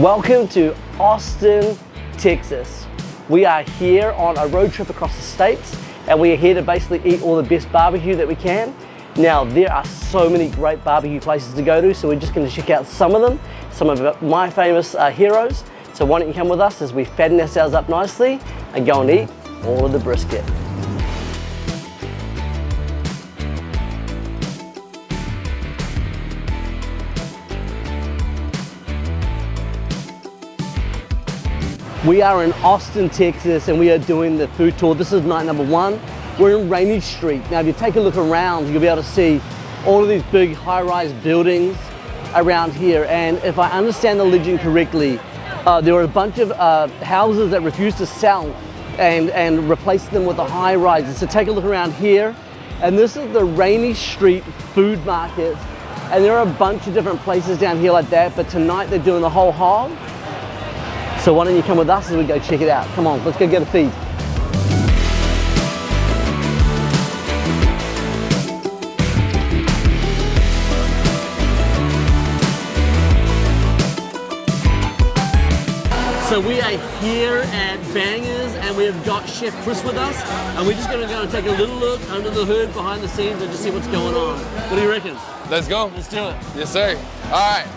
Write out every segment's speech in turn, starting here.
Welcome to Austin, Texas. We are here on a road trip across the states, and we are here to basically eat all the best barbecue that we can. Now, there are so many great barbecue places to go to, so we're just going to check out some of them, some of my famous heroes. So why don't you come with us as we fatten ourselves up nicely and go and eat all of the brisket. We are in Austin, Texas, and we are doing the food tour. This is night number one. We're in Rainey Street. Now, if you take a look around, you'll be able to see all of these big high-rise buildings around here. And if I understand the legend correctly, there were a bunch of houses that refused to sell and replaced them with the high-rises. So take a look around here. And this is the Rainey Street food market. And there are a bunch of different places down here like that, but tonight they're doing the whole hog. So why don't you come with us as we go check it out? Come on, let's go get a feed. So we are here at Bangers, and we have got Chef Chris with us, and we're just going to go and take a little look under the hood, behind the scenes, and just see what's going on. What do you reckon? Let's go. Let's do it. Yes, sir. All right.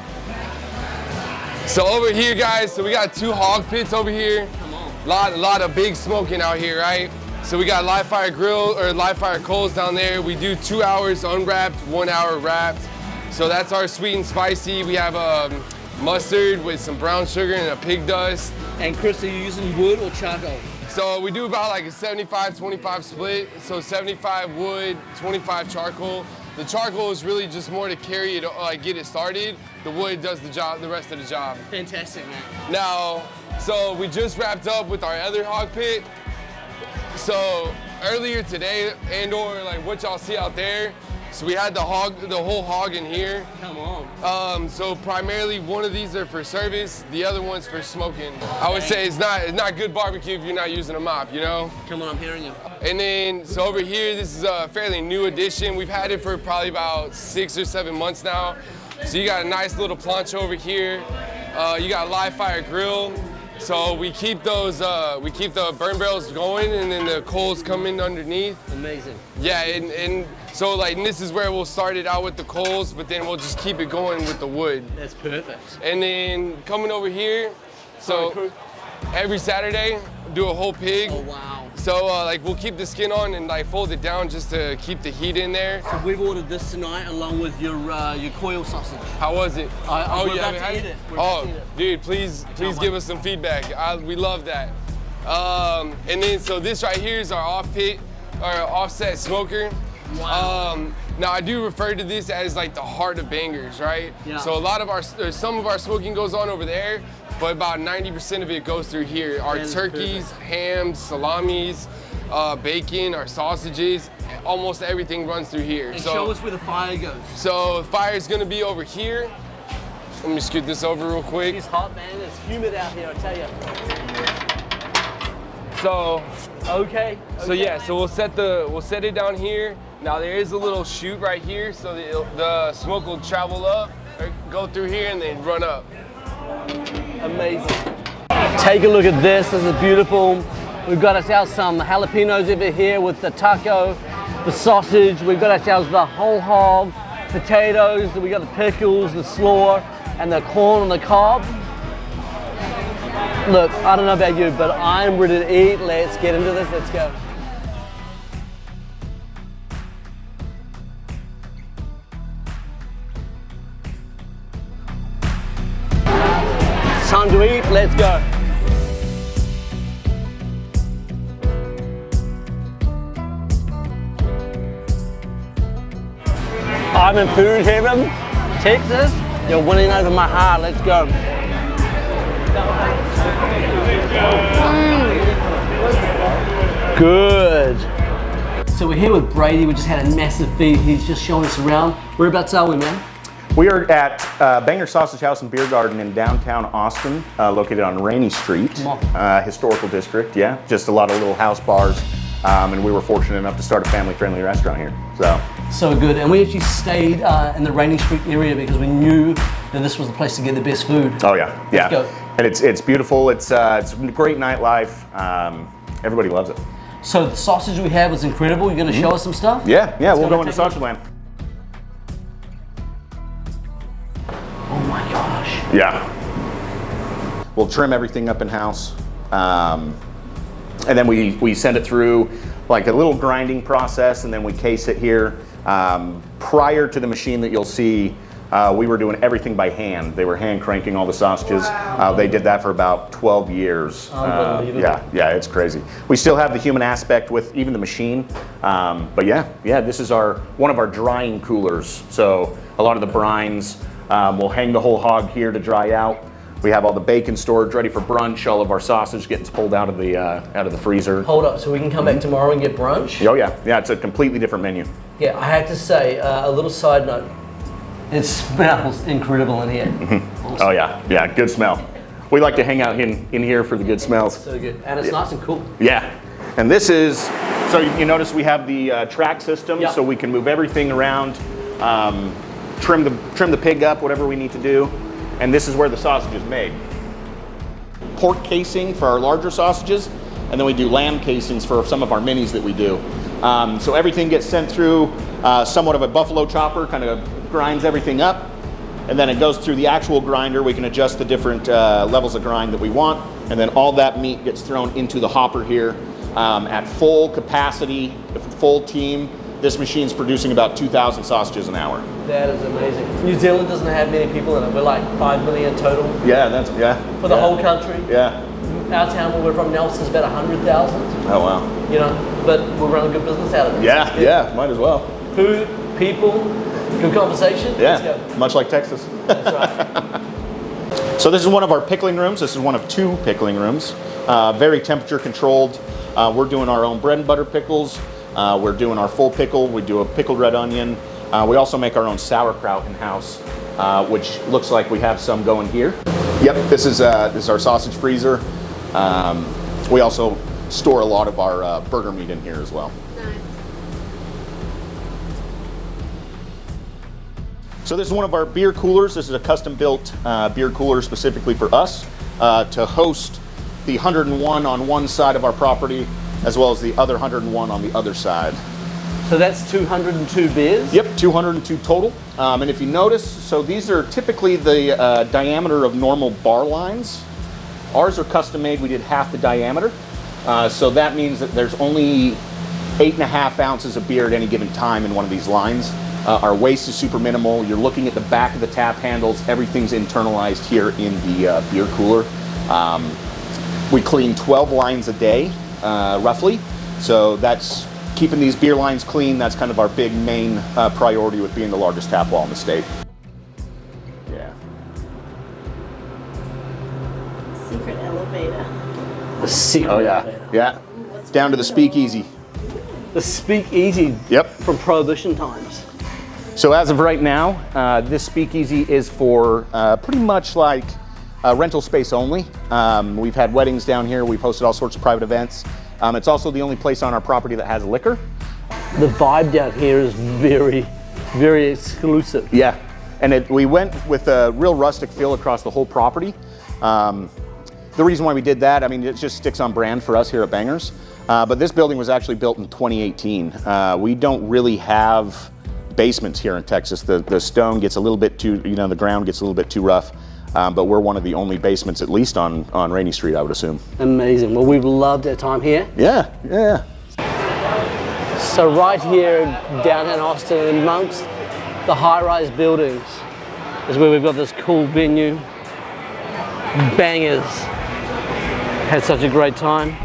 So over here, guys, so we got 2 hog pits over here. Come on. Lot of big smoking out here, right? So we got live fire grill or live fire coals down there. We do 2 hours unwrapped, 1 hour wrapped. So that's our sweet and spicy. We have mustard with some brown sugar and a pig dust. And Chris, are you using wood or charcoal? So we do about like a 75-25 split. So 75 wood, 25 charcoal. The charcoal is really just more to carry it, like get it started. The wood does the job, the rest of the job. Fantastic, man. Now, so we just wrapped up with our other hog pit. So earlier today, and/or like what y'all see out there, so we had the whole hog in here. Come on. So primarily one of these are for service, the other one's for smoking. I would say it's not good barbecue if you're not using a mop, you know? Come on, I'm hearing you. And then, so over here, this is a fairly new addition. We've had it for probably about 6 or 7 months now. So you got a nice little plancha over here. You got a live fire grill. So we keep those, we keep the burn barrels going, and then the coals come in underneath. Amazing. Yeah, and so like, and this is where we'll start it out with the coals, but then we'll just keep it going with the wood. That's perfect. And then coming over here, so every Saturday, do a whole pig. Oh, wow. So like we'll keep the skin on and like fold it down just to keep the heat in there. So we've ordered this tonight along with your coil sausage. How was it? We're about to eat it. Oh, dude, please give us some feedback. We love that. And then so this right here is our offset smoker. Wow. Now I do refer to this as like the heart of Bangers, right? Yeah. So some of our smoking goes on over there, but about 90% of it goes through here. Our turkeys, hams, salamis, bacon, our sausages, almost everything runs through here. And show us where the fire goes. So the fire is gonna be over here. Let me scoot this over real quick. It's hot, man. It's humid out here, I tell you. So, okay. So yeah, so we'll set it down here. Now there is a little chute right here, so the smoke will travel up, or go through here, and then run up. Amazing. Take a look at this. This is beautiful. We've got ourselves some jalapenos over here with the taco, the sausage. We've got ourselves the whole hog, potatoes. We got the pickles, the slaw, and the corn on the cob. Look, I don't know about you, but I'm ready to eat. Let's get into this. Let's go. It's time to eat. Let's go. I'm in food heaven, Texas. You're winning over my heart. Let's go. Good. So we're here with Brady. We just had a massive feed. He's just showing us around. Whereabouts are we, man? We are at Banger Sausage House and Beer Garden in downtown Austin, located on Rainey Street, historical district. Yeah, just a lot of little house bars, and we were fortunate enough to start a family-friendly restaurant here. So So good. And we actually stayed in the Rainey Street area because we knew that this was the place to get the best food. Oh yeah, yeah. Let's go. And it's beautiful. It's great nightlife. Everybody loves it. So the sausage we had was incredible. You're going to show us some stuff? Yeah, we'll go into sausage land. Oh my gosh. Yeah. We'll trim everything up in-house. And then we send it through like a little grinding process, and then we case it here. Prior to the machine that you'll see, we were doing everything by hand. They were hand cranking all the sausages. Wow. They did that for about 12 years. Unbelievable. Yeah, it's crazy. We still have the human aspect with even the machine. But yeah, this is one of our drying coolers. So a lot of the brines, we'll hang the whole hog here to dry out. We have all the bacon storage ready for brunch. All of our sausage getting pulled out of the freezer. Hold up, so we can come back tomorrow and get brunch? Oh yeah, it's a completely different menu. Yeah, I have to say, a little side note, it smells incredible in here. Awesome. Oh yeah, good smell. We like to hang out in here for the good smells. So good, and it's nice and cool. Yeah, and this is, so you notice we have the track system, Yep. so we can move everything around, trim the pig up, whatever we need to do. And this is where the sausage is made. Pork casing for our larger sausages, and then we do lamb casings for some of our minis that we do. So everything gets sent through somewhat of a buffalo chopper, kind of grinds everything up, and then it goes through the actual grinder. We can adjust the different levels of grind that we want, and then all that meat gets thrown into the hopper here at full capacity, full team. This machine's producing about 2,000 sausages an hour. That is amazing. New Zealand doesn't have many people in it. We're like 5 million total. Yeah, For the whole country. Yeah. Our town where we're from, Nelson's about 100,000. Oh wow. You know, but we're running a good business out of it. Yeah, might as well. Food, people, good conversation. Yeah, Let's go. much like Texas. That's right. So this is one of our pickling rooms. This is one of 2 pickling rooms. Very temperature controlled. We're doing our own bread and butter pickles. We're doing our full pickle. We do a pickled red onion. We also make our own sauerkraut in-house, which looks like we have some going here. Yep, this is our sausage freezer. We also store a lot of our burger meat in here as well. Nice. So this is one of our beer coolers. This is a custom-built beer cooler specifically for us to host the 101 on one side of our property, as well as the other 101 on the other side. So that's 202 beers? Yep, 202 total. And if you notice, so these are typically the diameter of normal bar lines. Ours are custom made. We did half the diameter. So that means that there's only 8.5 ounces of beer at any given time in one of these lines. Our waste is super minimal. You're looking at the back of the tap handles. Everything's internalized here in the beer cooler. We clean 12 lines a day, roughly. So that's keeping these beer lines clean. That's kind of our big main priority with being the largest tap wall in the state. Yeah. Secret elevator. The secret. Oh yeah, yeah. Down to the speakeasy. The speakeasy. Yep. From Prohibition times. So as of right now, this speakeasy is for pretty much like rental space only. We've had weddings down here. We've hosted all sorts of private events. It's also the only place on our property that has liquor. The vibe down here is very, very exclusive. Yeah, and we went with a real rustic feel across the whole property. The reason why we did that, I mean, it just sticks on brand for us here at Bangers. But this building was actually built in 2018. We don't really have basements here in Texas. The stone gets a little bit too, the ground gets a little bit too rough. But we're one of the only basements, at least on Rainey Street, I would assume. Amazing. Well, we've loved our time here. Yeah. So right here downtown Austin, amongst the high-rise buildings, is where we've got this cool venue. Bangers. Had such a great time.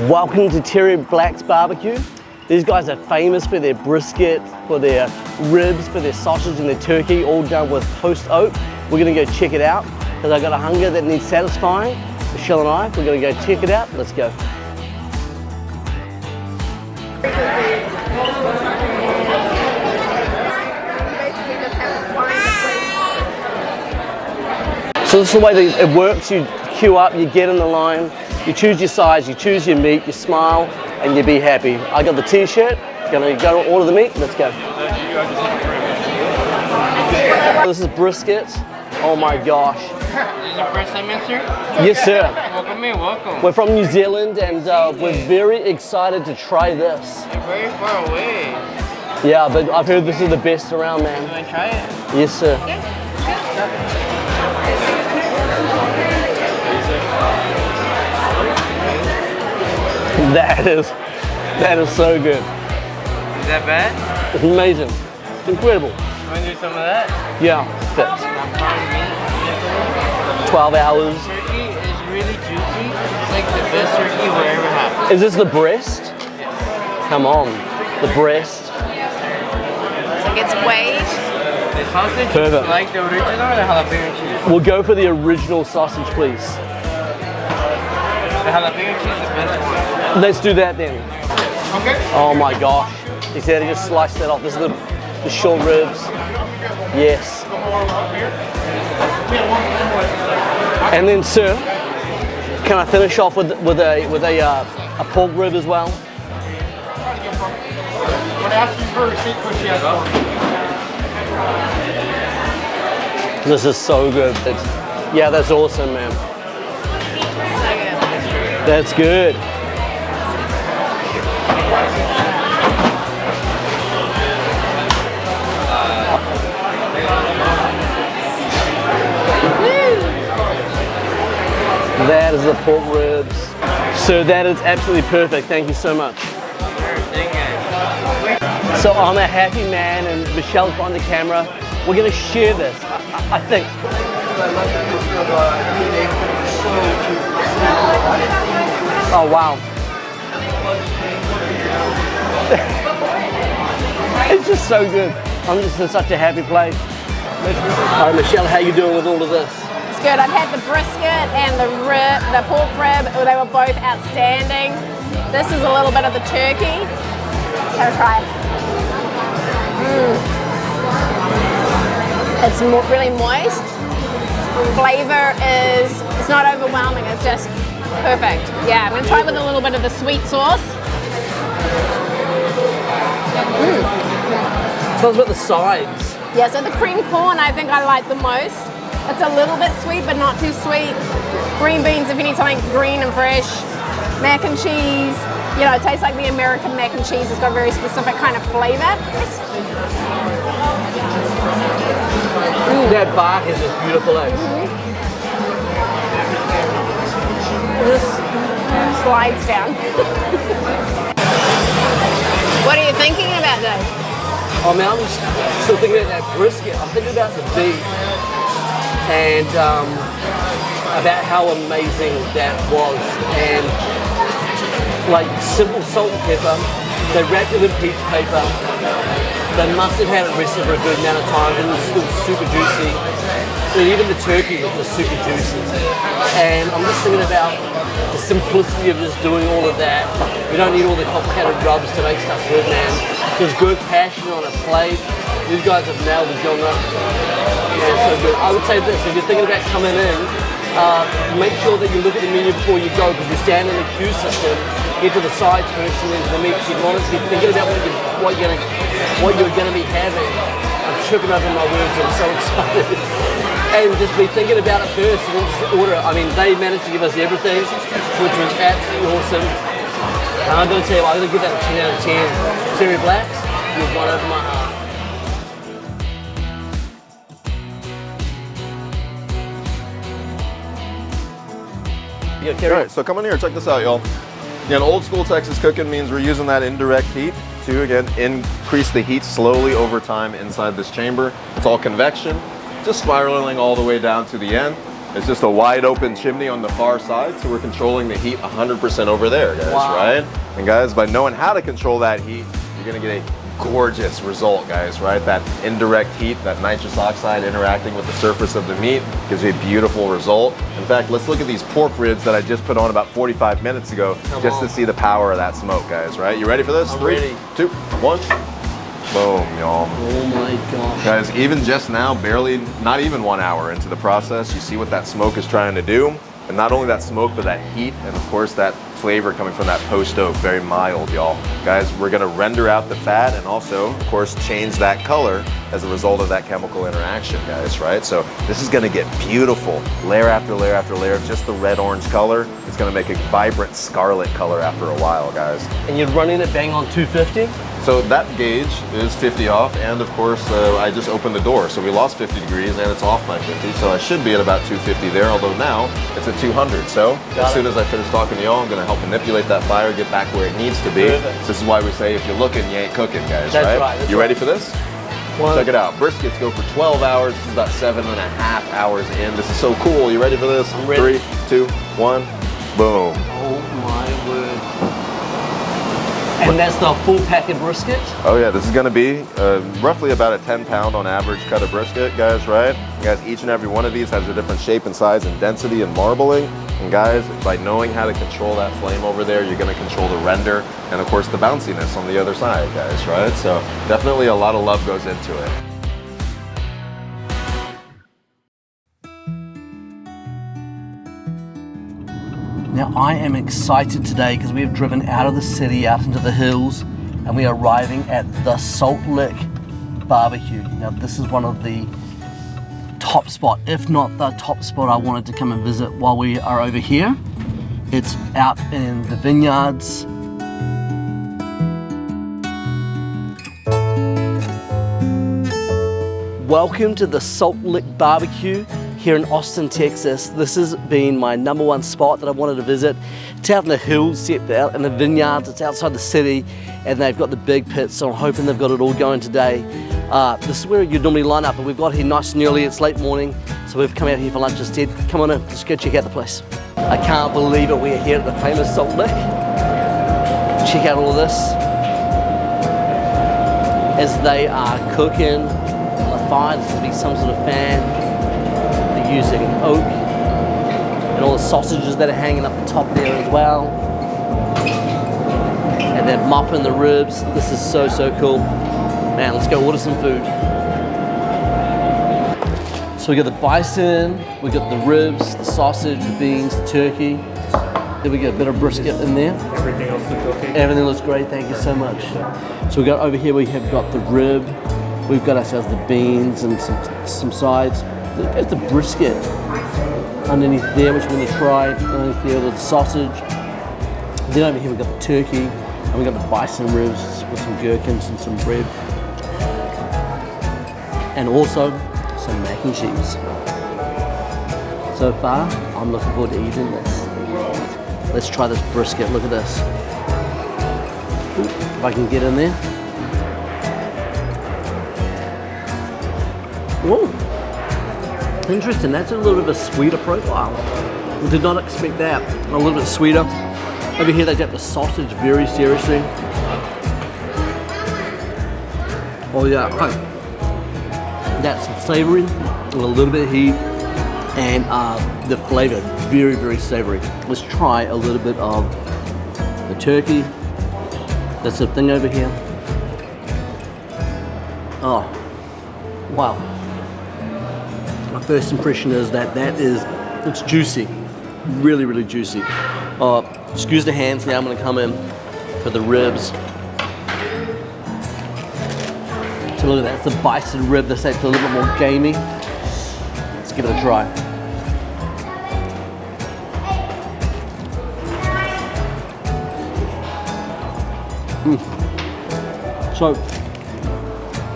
Welcome to Terry Blacks BBQ. These guys are famous for their brisket, for their ribs, for their sausage and their turkey, all done with post oak. We're gonna go check it out because I got a hunger that needs satisfying. Michelle and I, we're gonna go check it out. Let's go. So this is the way that it works. You queue up, you get in the line, you choose your size, you choose your meat, you smile, and you be happy. I got the t-shirt, gonna go order the meat, let's go. This is brisket. Oh my gosh. This is your first time in, sir? Yes, sir. Welcome in, welcome. We're from New Zealand and we're very excited to try this. You're very far away. Yeah, but I've heard this is the best around, man. You want to try it? Yes, sir. That is so good. Is that bad? It's amazing. It's incredible. You want to do some of that? Yeah, fits. Not prime meat. 12 hours. Turkey is really juicy. It's like the best turkey we'll ever have. Is this the breast? Yes. Come on, the breast. Like it's weighed. The sausage, Perfect. you like the original or the jalapeno cheese? We'll go for the original sausage, please. The jalapeno cheese is the best one. Let's do that then. Okay. Oh my gosh. He said he just sliced that off. This is the short ribs. Yes. And then, sir, can I finish off with a pork rib as well? This is so good. Yeah, that's awesome, man. That's good. That is the pork ribs. So that is absolutely perfect. Thank you so much. So I'm a happy man and Michelle's behind the camera. We're gonna share this, I think. Oh wow. It's just so good. I'm just in such a happy place. All right, Michelle, how you doing with all of this? It's good. I've had the brisket and the pork rib. They were both outstanding. This is a little bit of the turkey. Have a try. It's really moist. Flavor it's not overwhelming. It's just perfect. Yeah, I'm gonna try with a little bit of the sweet sauce. Tell us about the sides. Yeah, so the cream corn I think I like the most. It's a little bit sweet, but not too sweet. Green beans if you need something green and fresh. Mac and cheese. You know, it tastes like the American mac and cheese. It's got a very specific kind of flavor. That bark is just beautiful. This slides down. What are you thinking about, Dave? Oh man, I'm just still thinking about that brisket. I'm thinking about the beef and about how amazing that was. And like simple salt and pepper, they wrapped it in peach paper. They must have had it rested for a good amount of time and it was still super juicy. And even the turkey was super juicy. And I'm just thinking about the simplicity of just doing all of that. We don't need all the complicated rubs to make stuff good, man. Just good passion on a plate. These guys have nailed the genre. Yeah, so good. I would say this, if you're thinking about coming in, make sure that you look at the menu before you go, because you stand in the queue system, get to the sides first and then to the meat. You're honestly thinking about what you're gonna be having. I'm tripping over my words, I'm so excited. And just be thinking about it first and then just order it. I mean, they managed to give us everything, which was absolutely awesome. And I'm gonna tell you, I'm gonna give that a 10 out of 10. Terry Blacks, you've won over my heart. All right, so come in here, check this out, y'all. Again, old school Texas cooking means we're using that indirect heat to, again, increase the heat slowly over time inside this chamber. It's all convection, just spiraling all the way down to the end. It's just a wide open chimney on the far side, so we're controlling the heat 100% over there, guys, Wow. right? And guys, by knowing how to control that heat, you're gonna get a gorgeous result, guys, right? That indirect heat, that nitrous oxide interacting with the surface of the meat gives you a beautiful result. In fact, let's look at these pork ribs that I just put on about 45 minutes ago to see the power of that smoke, guys, right? You ready for this? I'm 3, ready. 2, 1. Boom, y'all. Oh my gosh. Guys, even just now, barely, not even 1 hour into the process, you see what that smoke is trying to do. And not only that smoke, but that heat, and of course that flavor coming from that post oak, very mild, y'all. Guys, we're gonna render out the fat and also, of course, change that color as a result of that chemical interaction, guys, right? So this is gonna get beautiful, layer after layer after layer of just the red-orange color. It's gonna make a vibrant scarlet color after a while, guys. And you're running it bang on 250? So that gauge is 50 off, and of course, I just opened the door, so we lost 50 degrees, and it's off by 50, so I should be at about 250 there, although now it's at 200. So as soon as I finish talking to y'all, I'm gonna help manipulate that fire, get back where it needs to be. Perfect. This is why we say, if you're looking, you ain't cooking, guys, That's right? right, You ready for this? One. Check it out. Briskets go for 12 hours. This is about 7.5 hours in. This is so cool. You ready for this? I'm ready. 3, 2, 1, boom. Oh my word. And that's the full pack of brisket? Oh yeah, this is gonna be roughly about a 10-pound on average cut of brisket, guys, right? Guys, each and every one of these has a different shape and size and density and marbling. And guys, by knowing how to control that flame over there, you're gonna control the render and of course the bounciness on the other side, guys, right? So definitely a lot of love goes into it. Now I am excited today because we have driven out of the city, out into the hills, and we are arriving at the Salt Lick BBQ. Now this is one of the top spot, if not the top spot I wanted to come and visit while we are over here. It's out in the vineyards. Welcome to the Salt Lick BBQ here in Austin, Texas. This has been my #1 spot that I wanted to visit. It's out in the hills, it's out in the vineyards, it's outside the city, and they've got the big pits, so I'm hoping they've got it all going today. This is where you'd normally line up, but we've got here nice and early, it's late morning, so we've come out here for lunch instead. Come on in, let's go check out the place. I can't believe it, we're here at the famous Salt Lick. Check out all of this. As they are cooking on the fire, this will be some sort of fan. They're using oak, and all the sausages that are hanging up the top there as well. And they're mopping the ribs. This is so, so cool. Man, let's go order some food. So we got the bison, we got the ribs, the sausage, the beans, the turkey. Then we got a bit of brisket in there. Everything else looks okay? Everything looks great, thank you so much. So we got over here, we have got the rib, we've got ourselves the beans and some sides. There's the brisket underneath there, which we're going to try. Underneath there, the sausage. Then over here we've got the turkey, and we've got the bison ribs with some gherkins and some bread. And also some mac and cheese. So far, I'm looking forward to eating this. Let's try this brisket, look at this. Ooh, if I can get in there. Whoa. Interesting, that's a little bit of a sweeter profile. I did not expect that. A little bit sweeter. Over here they take the sausage very seriously. Oh yeah, okay. That's savory, with a little bit of heat, and the flavor, very, very savory. Let's try a little bit of the turkey. That's the thing over here. Oh, wow. My first impression is that it's juicy, really, really juicy. Excuse the hands, now I'm gonna come in for the ribs. So look at that, it's the bison rib, this it's a little bit more gamey. Let's give it a try. So,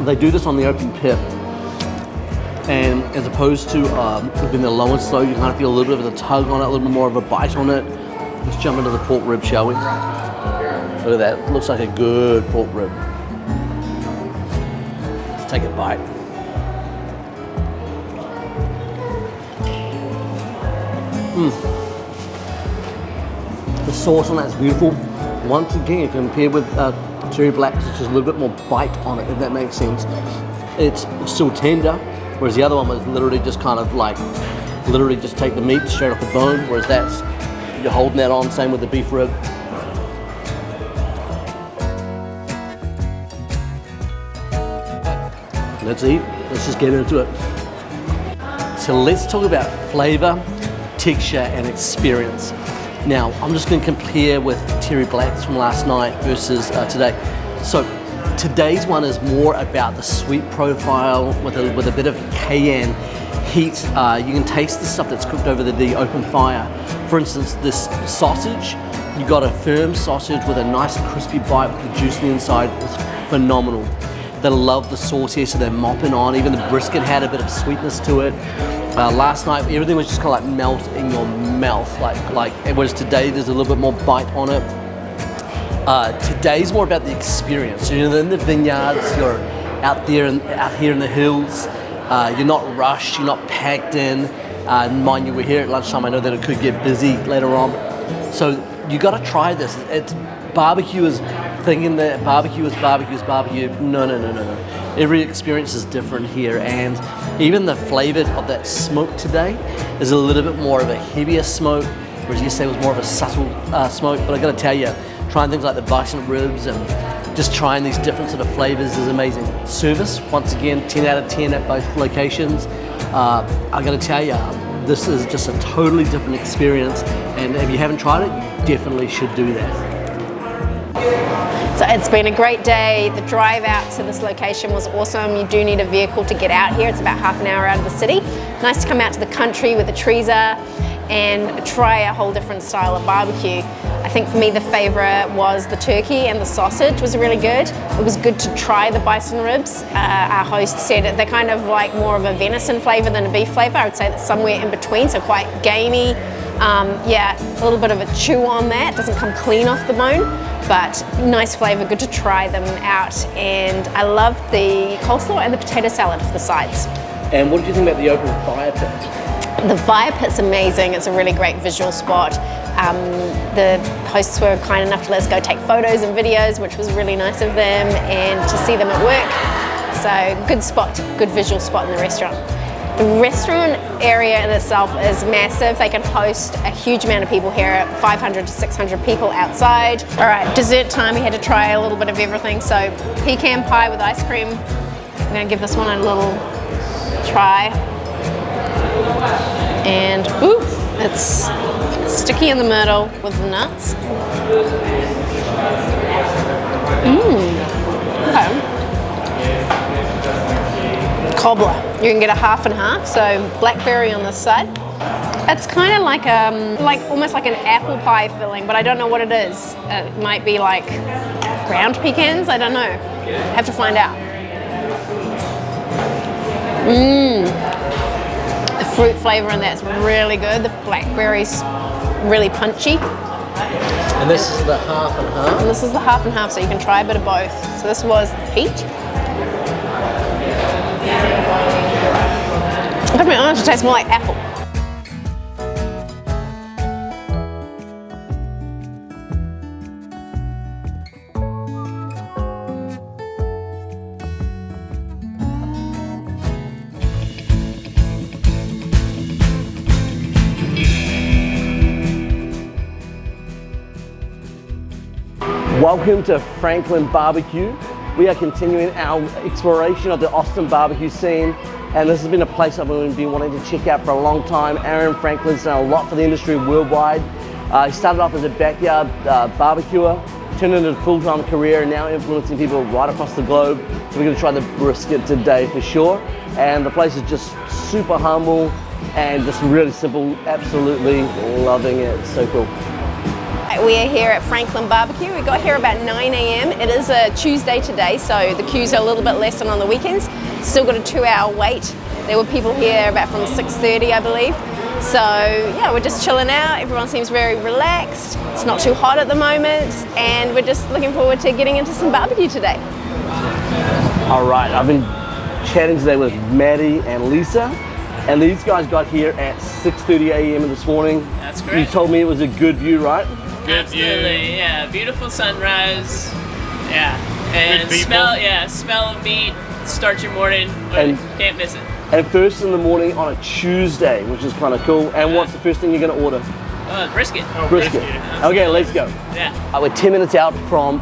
they do this on the open pit. And as opposed to being the low and slow, you kind of feel a little bit of a tug on it, a little bit more of a bite on it. Let's jump into the pork rib, shall we? Look at that, it looks like a good pork rib. Let's take a bite. The sauce on that's beautiful. Once again, compared with Cherry Blacks is just a little bit more bite on it, if that makes sense. It's still tender, whereas the other one was literally just kind of like, literally just take the meat straight off the bone, whereas that's, you're holding that on, same with the beef rib. Let's eat, let's just get into it. So let's talk about flavor, texture, and experience. Now, I'm just gonna compare with Cherry Blacks from last night versus today. So today's one is more about the sweet profile with a bit of cayenne heat. You can taste the stuff that's cooked over the open fire. For instance, this sausage, you got a firm sausage with a nice crispy bite with the juice on the inside. It's phenomenal. They love the sauce here, so they're mopping on. Even the brisket had a bit of sweetness to it. Last night, everything was just kind of like melt in your mouth, whereas today there's a little bit more bite on it. Today's more about the experience. You're in the vineyards, you're out here in the hills. You're not rushed, you're not packed in. Mind you, we're here at lunchtime. I know that it could get busy later on. So you got to try this. It's barbecue is thinking that barbecue is barbecue. No. Every experience is different here, and even the flavor of that smoke today is a little bit more of a heavier smoke, whereas yesterday was more of a subtle smoke. But I got to tell you, trying things like the bison ribs and just trying these different sort of flavors is amazing. Service, once again, 10 out of 10 at both locations. I got to tell you, this is just a totally different experience, and if you haven't tried it, you definitely should do that. So it's been a great day. The drive out to this location was awesome. You do need a vehicle to get out here. It's about half an hour out of the city. Nice to come out to the country where the trees are and try a whole different style of barbecue. I think for me the favorite was the turkey, and the sausage was really good. It was good to try the bison ribs. Our host said they're kind of like more of a venison flavor than a beef flavor. I would say that's somewhere in between, so quite gamey. Yeah, a little bit of a chew on that. Doesn't come clean off the bone, but nice flavor, good to try them out. And I love the coleslaw and the potato salad for the sides. And what did you think about the open fire pit? The fire pit's amazing. It's a really great visual spot. The hosts were kind enough to let us go take photos and videos, which was really nice of them, and to see them at work. So good spot, good visual spot in the restaurant. The restaurant area in itself is massive. They can host a huge amount of people here, 500 to 600 people outside. All right, dessert time. We had to try a little bit of everything. So pecan pie with ice cream. I'm gonna give this one a little try. And ooh, it's sticky in the middle with the nuts. Okay. Cobbler. You can get a half and half, so blackberry on this side. It's kind of like almost like an apple pie filling, but I don't know what it is. It might be like ground pecans, I don't know. Have to find out. The fruit flavor in that's really good. The blackberry's really punchy. And this is the half and half? And this is the half and half, so you can try a bit of both. So this was the peach. I gotta be honest, it tastes more like apple. Welcome to Franklin Barbecue. We are continuing our exploration of the Austin barbecue scene, and this has been a place I've been wanting to check out for a long time. Aaron Franklin's done a lot for the industry worldwide. He started off as a backyard barbecuer, turned into a full-time career, and now influencing people right across the globe. So we're going to try the brisket today for sure. And the place is just super humble and just really simple. Absolutely loving it. So cool. We are here at Franklin Barbecue. We got here about 9 a.m. It is a Tuesday today, so the queues are a little bit less than on the weekends. Still got a 2-hour wait. There were people here about from 6:30, I believe. So yeah, we're just chilling out. Everyone seems very relaxed. It's not too hot at the moment, and we're just looking forward to getting into some barbecue today. All right, I've been chatting today with Maddie and Lisa, and these guys got here at 6:30 a.m. this morning. That's great. You told me it was a good view, right? Good view. Absolutely, yeah. Beautiful sunrise, Yeah. And smell of meat, start your morning, And- can't miss it. And first in the morning on a Tuesday, which is kind of cool. And what's the first thing you're gonna order? Brisket. Brisket. Okay, let's go. Yeah. We're 10 minutes out from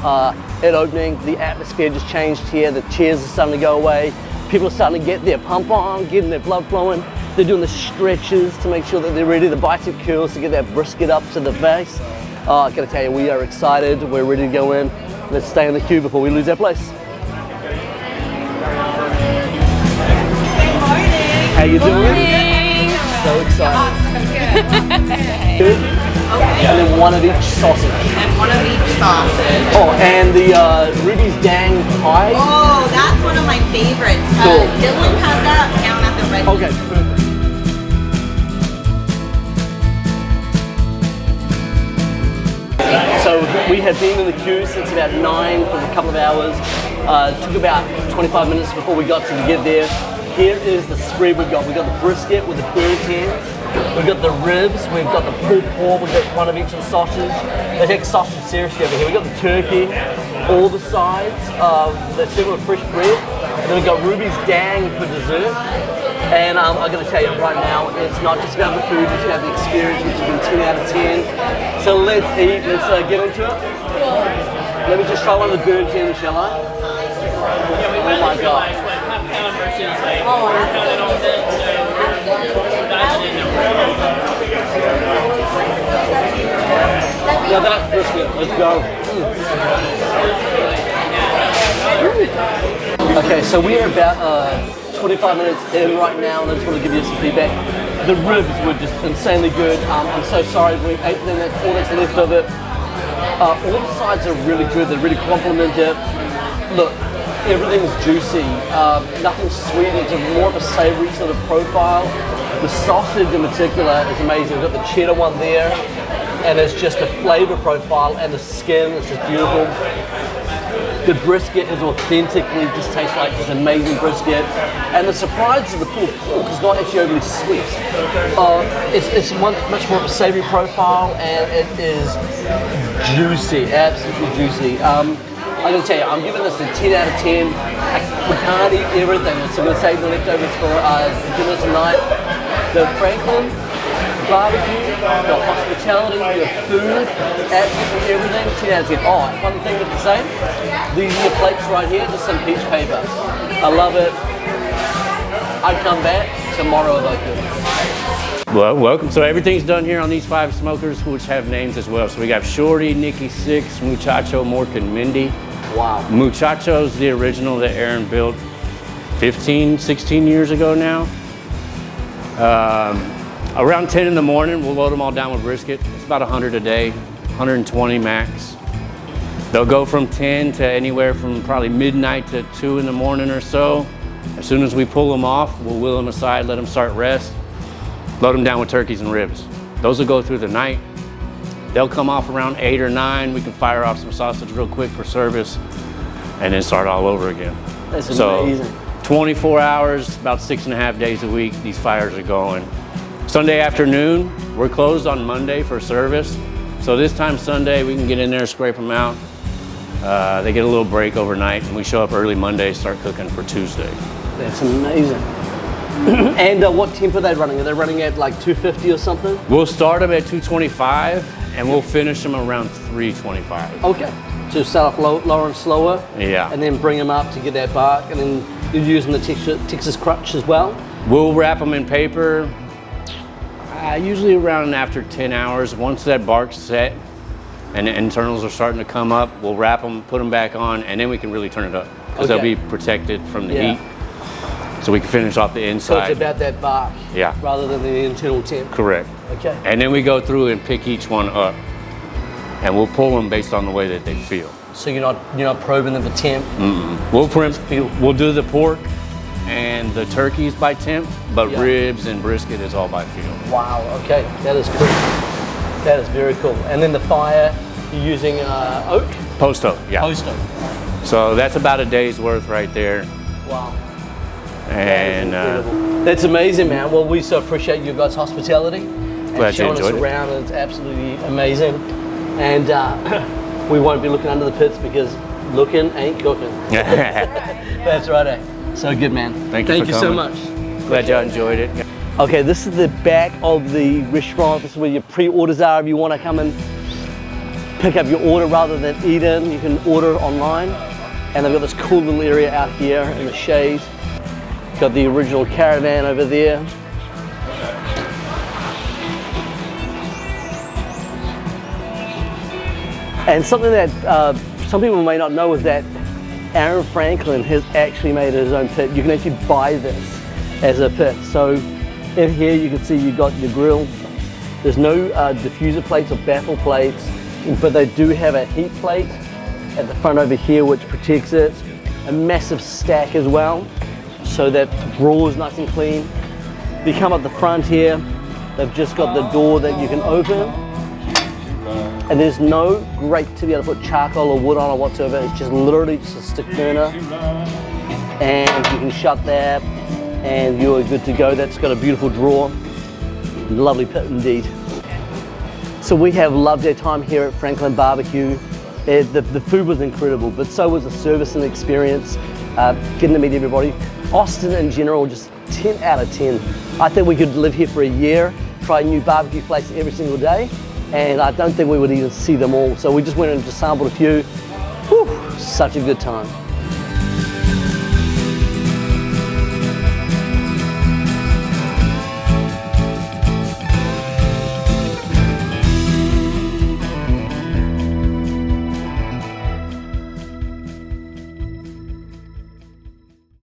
it opening. The atmosphere just changed here. The chairs are starting to go away. People are starting to get their pump on, getting their blood flowing. They're doing the stretches to make sure that they're ready, the bicep curls to get that brisket up to the base. I gotta tell you, we are excited. We're ready to go in. Let's stay in the queue before we lose our place. How you doing? So excited. Good. Okay. And then one of each sausage. And one of each sausage. Oh, and the Ruby's Dang pie. Oh, that's one of my favorites. Cool. Dylan has that down at the Red. Okay, perfect. So we have been in the queue since about 9 for a couple of hours. It took about 25 minutes before we got to get there. Here is the spread we've got. We've got the brisket with the burnt ends. We've got the ribs. We've got the pulled pork. We've got one of each of the sausage. They take sausage seriously over here. We've got the turkey, all the sides. They're served with fresh bread. And then we've got Ruby's Dang for dessert. And I'm going to tell you right now, it's not just about the food, it's about the experience, which has been 10 out of 10. So let's eat, let's get into it. Let me just try one of the burnt ends, shall I? Oh my God. Yeah, that's brisket. Let's go. Okay, so we are about 25 minutes in right now, and I just want to give you some feedback. The ribs were just insanely good. I'm so sorry we ate them, that's all that's left of it. All the sides are really good, they really complement it. Look, everything's juicy, nothing sweet, it's more of a savory sort of profile. The sausage in particular is amazing. We've got the cheddar one there, and it's just a flavor profile, and the skin is just beautiful. The brisket is authentically, just tastes like this amazing brisket. And the surprise of the pulled pork is not actually overly sweet. It's much more of a savory profile, and it is juicy, absolutely juicy. I'm gonna tell you, I'm giving this a 10 out of 10. We can't eat everything, so we're gonna save the leftovers for dinner tonight. The Franklin barbecue, the hospitality, the food, absolutely everything, 10 out of 10. Oh, one thing to say, these are the plates right here, just some peach paper. I love it. I'd come back tomorrow if I could. Well, welcome. So everything's done here on these 5 smokers, which have names as well. So we got Shorty, Nikki 6, Muchacho, Mork, and Mindy. Wow. Muchacho's the original that Aaron built 15, 16 years ago now. Around 10 in the morning, we'll load them all down with brisket. It's about 100 a day, 120 max. They'll go from 10 to anywhere from probably midnight to 2 in the morning or so. As soon as we pull them off, we'll wheel them aside, let them start rest, load them down with turkeys and ribs. Those will go through the night. They'll come off around 8 or 9. We can fire off some sausage real quick for service and then start all over again. That's amazing. 24 hours, about 6.5 days a week, these fires are going. Sunday afternoon, we're closed on Monday for service. So this time Sunday, we can get in there, scrape them out. They get a little break overnight, and we show up early Monday, start cooking for Tuesday. That's amazing. And what temp are they running? Are they running at like 250 or something? We'll start them at 225, and we'll finish them around 325. Okay. So start off lower and slower. Yeah. And then bring them up to get that bark, and then you're using the Texas crutch as well? We'll wrap them in paper, usually around after 10 hours. Once that bark's set and the internals are starting to come up, we'll wrap them, put them back on, and then we can really turn it up because they'll be protected from the heat. So we can finish off the inside. So it's about that bark, yeah, rather than the internal temp. Correct. Okay. And then we go through and pick each one up, and we'll pull them based on the way that they feel. So you're not probing them for temp. We'll do the pork and the turkeys by temp, but ribs and brisket is all by feel. Wow. Okay, that is cool. That is very cool. And then the fire, you're using oak. Post oak, yeah. Post oak. So that's about a day's worth right there. Wow. And that's amazing, man. Well, we so appreciate you guys' hospitality and showing us around. It's absolutely amazing. And we won't be looking under the pits because Looking ain't cooking. That's right, eh? So good, man. Thank you so much. Glad y'all enjoyed it. Okay, this is the back of the restaurant. This is where your pre-orders are. If you want to come and pick up your order rather than eat in, you can order online. And they've got this cool little area out here in the shade. Got the original caravan over there. And something that some people may not know is that Aaron Franklin has actually made his own pit. You can actually buy this as a pit. So in here you can see you've got your grill. There's no diffuser plates or baffle plates, but they do have a heat plate at the front over here which protects it. A massive stack as well, so that raw is nice and clean. If you come up the front here, they've just got the door that you can open. And there's no grate to be able to put charcoal or wood on or whatsoever. It's just literally just a stick burner. And you can shut that and you're good to go. That's got a beautiful drawer. Lovely pit indeed. So we have loved our time here at Franklin BBQ. The food was incredible, but so was the service and experience. Getting to meet everybody. Austin in general, just 10 out of 10. I think we could live here for a year, try new barbecue places every single day, and I don't think we would even see them all. So we just went and just sampled a few. Whew, such a good time.